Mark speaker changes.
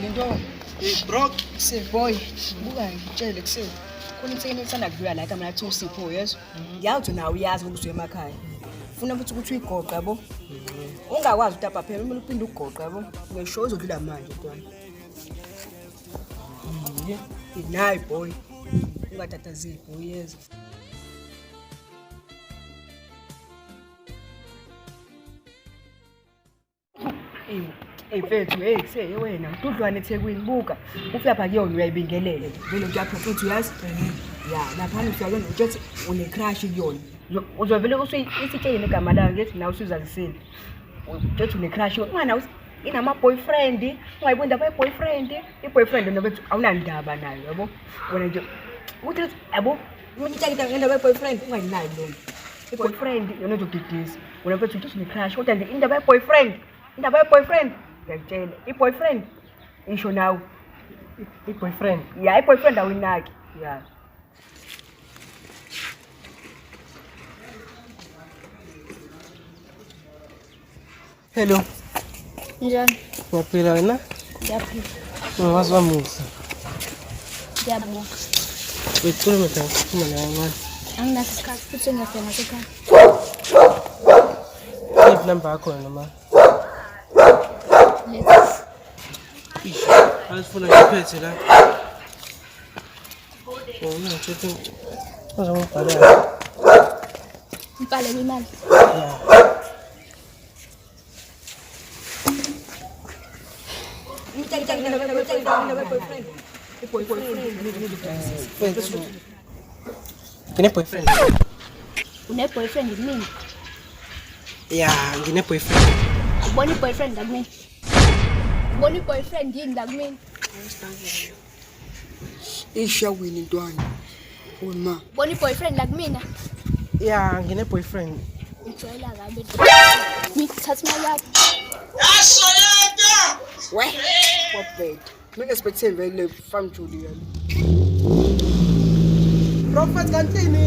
Speaker 1: Lindo. Bro, say boy, buka ngitshele kuseni. Khona insane ethanda kubuya la kamla athi uSipho yezo. Ngiyazi nawe uyazi ukuthi emakhaya. Ufuna futhi ukuthi uyigoqa yabo. Ungakwazi utapa phela uma uphinde ugoqa yabo. Ngisho uzodlula manje ntwana. Nayi boy. Ungatatazeli boy yezo. Mfethu hey wena ududlwane eThekwini buka ufika pha kuyona uyayibingelele vele njapho futhi uyazi ya lapha usiyakona uthi une crush kuyona uzovele usitshele negama layo ngithi nawe usuzalisile uthi une crush ungana inama boyfriend ungayibonda ba boyfriend iboyfriend nobethu awunandaba nayo yabo wena nje uthi yabo umtshela ngenda ba boyfriend ungayinayo lo iboyfriend yona uzodidisa wena mfethu uthi une crush kodwa nje indaba ye boyfriend indaba ye boyfriend ngiyakutshela i-boyfriend isho nawe i-boyfriend ya i-boyfriend awuyinaki ya
Speaker 2: Hello.
Speaker 3: Njani?
Speaker 2: Ngiyaphila wena?
Speaker 3: Ngiyaphila.
Speaker 2: Ungazi wamusa.
Speaker 3: Ngiyabonga.
Speaker 2: Uyikhuluma manje sikhuluma nawe manje.
Speaker 3: Anginaso isikhathi futhi ngiyafika ngasekhaya.
Speaker 2: Iphi number yakho wena manje?
Speaker 3: Let's.
Speaker 2: Asifuna ngiphethe la. Ngithethe. Uzongibhalela.
Speaker 3: Ngibhale imali.
Speaker 2: Yeah. Ngine boyfriend.
Speaker 3: Une boyfriend yini?
Speaker 2: Yeah, ngine boyfriend.
Speaker 3: Ubona boyfriend ngakumina. Ubona boyfriend yini ngakumina?
Speaker 1: ishawini ntwana uma
Speaker 3: Ubona boyfriend ngakumina?
Speaker 2: Yeah, ngine boyfriend.
Speaker 3: Ngijwayela kabi. Ngithatha imali yakho.
Speaker 1: we wabheka mina expecthe vele farm Julian
Speaker 2: Prophet kantini.